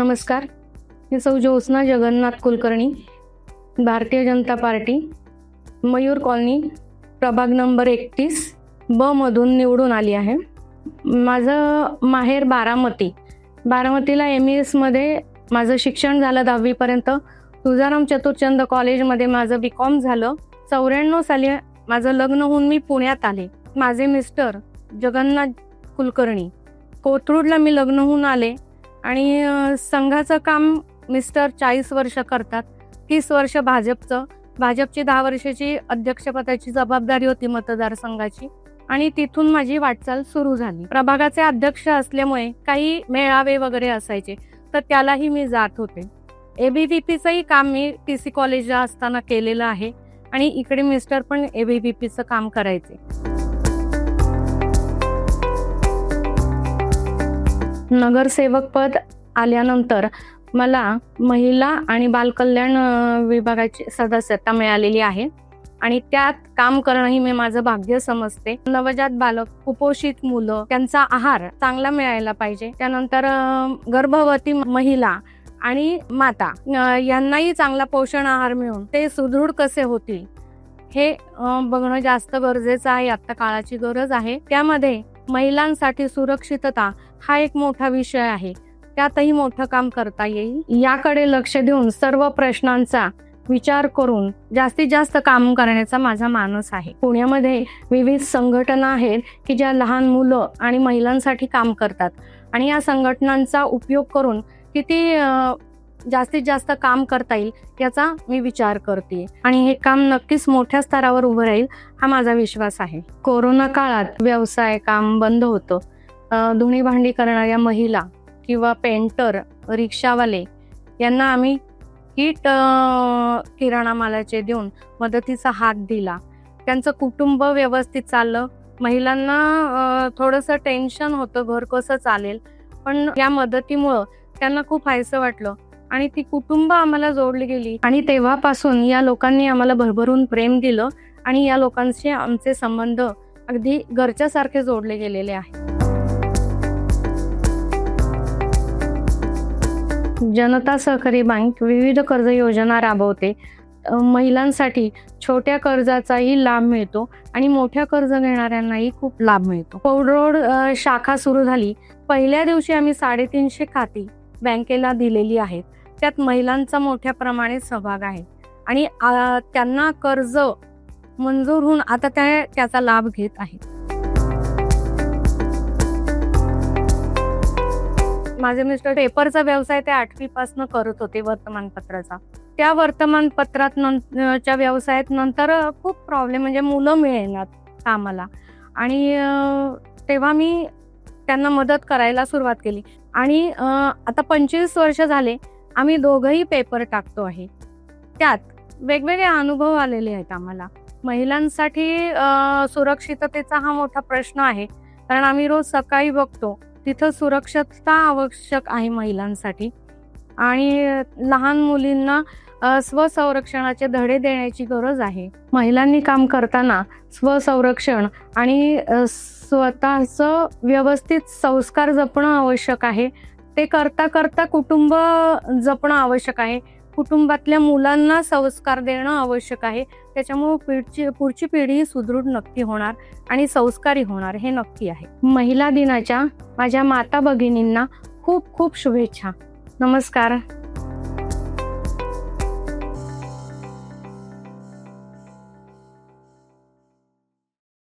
नमस्कार, मी सौ Jyotsna Jagannath Kulkarni, Bharatiya Janata party, Mayur colony, प्रभाग नंबर 31 ब मधून निवडून आली आहे. माझं माहेर बारामतीला MES मध्ये माझं शिक्षण झालं 10वी पर्यंत. तुळजाराम चतुरचंद कॉलेजमध्ये माझं BCom झालं. 94 साली माझं लग्न होऊन मी पुण्यात आले. माझे मिस्टर जगन्नाथ कुलकर्णी, कोथरूडला मी लग्न होऊन आले आणि संघाचं काम मिस्टर 40 वर्ष करतात. 30 वर्ष भाजपची 10 वर्षाची अध्यक्षपदाची जबाबदारी होती मतदारसंघाची आणि तिथून माझी वाटचाल सुरू झाली. प्रभागाचे अध्यक्ष असल्यामुळे काही मेळावे वगैरे असायचे तर त्यालाही मी जात होते. ABVPचंही काम मी TC कॉलेजला असताना केलेलं आहे आणि इकडे मिस्टर पण ABVPचं काम करायचे. नगरसेवक पद आल्यानंतर मला महिला आणि बालकल्याण विभागाची सदस्यता मिळालेली आहे आणि त्यात काम करणंही मी माझं भाग्य समजते. नवजात बालक, कुपोषित मुलं, त्यांचा आहार चांगला मिळायला पाहिजे. त्यानंतर गर्भवती महिला आणि माता यांनाही चांगला पोषण आहार मिळून ते सुदृढ कसे होतील हे बघणं जास्त गरजेचं आहे. आता काळाची गरज आहे. त्यामध्ये महिलांसाठी सुरक्षितता हा एक मोठा विषय आहे. त्यातही मोठं काम करता येईल. याकडे लक्ष देऊन सर्व प्रश्नांचा विचार करून जास्तीत जास्त काम करण्याचा माझा मानस आहे. पुण्यामध्ये विविध संघटना आहेत की ज्या लहान मुलं आणि महिलांसाठी काम करतात आणि या संघटनांचा उपयोग करून किती जास्तीत जास्त काम करता येईल याचा मी विचार करते आणि हे काम नक्कीच मोठ्या स्तरावर उभं राहील हा माझा विश्वास आहे. कोरोना काळात व्यवसाय काम बंद होतं. धुणी भांडी करणाऱ्या महिला किंवा पेंटर, रिक्षावाले यांना आम्ही किट किराणा मालाचे देऊन मदतीचा हात दिला. त्यांचं कुटुंब व्यवस्थित चाललं. महिलांना थोडंसं टेन्शन होतं घर कसं चालेल, पण या मदतीमुळं त्यांना खूप हायसं वाटलं आणि ती कुटुंब आम्हाला जोडली गेली आणि तेव्हापासून या लोकांनी आम्हाला भरभरून प्रेम दिलं आणि या लोकांशी आमचे संबंध अगदी घरच्यासारखे जोडले गेलेले आहेत. जनता सहकारी बँक विविध कर्ज योजना राबवते. महिलांसाठी छोट्या कर्जाचाही लाभ मिळतो आणि मोठ्या कर्ज घेणाऱ्यांनाही खूप लाभ मिळतो. पौड रोड शाखा सुरू झाली. पहिल्या दिवशी आम्ही 350 खाती बँकेला दिलेली आहेत. त्यात महिलांचा मोठ्या प्रमाणात सहभाग आहे आणि त्यांना कर्ज मंजूर होऊन आता त्याचा लाभ घेत आहेत. माझे मिस्टर पेपरचा व्यवसाय ते 8वी पासून करत होते, वर्तमानपत्राचा. त्या वर्तमानपत्राच्या व्यवसायात नंतर खूप प्रॉब्लेम म्हणजे मुलं मिळेनात कामाला आणि तेव्हा मी त्यांना मदत करायला सुरुवात केली आणि आता 25 वर्ष झाले आम्ही दोघंही पेपर टाकतो आहे. त्यात वेगवेगळे अनुभव आलेले आहेत आम्हाला. महिलांसाठी सुरक्षिततेचा हा मोठा प्रश्न आहे कारण आम्ही रोज सकाळी बघतो तिथं सुरक्षितता आवश्यक आहे महिलांसाठी आणि लहान मुलींना स्वसंरक्षणाचे धडे देण्याची गरज आहे. महिलांनी काम करताना स्वसंरक्षण आणि स्वतःचं व्यवस्थित संस्कार जपणं आवश्यक आहे. ते करता करता कुटुंब जपणं आवश्यक आहे. कुटुंबातल्या मुलांना संस्कार देणं आवश्यक आहे. त्याच्यामुळे पुढची पिढी सुदृढ नक्की होणार आणि संस्कारी होणार हे नक्की आहे. महिला दिनाच्या माझ्या माता भगिनींना खूप खूप शुभेच्छा. नमस्कार.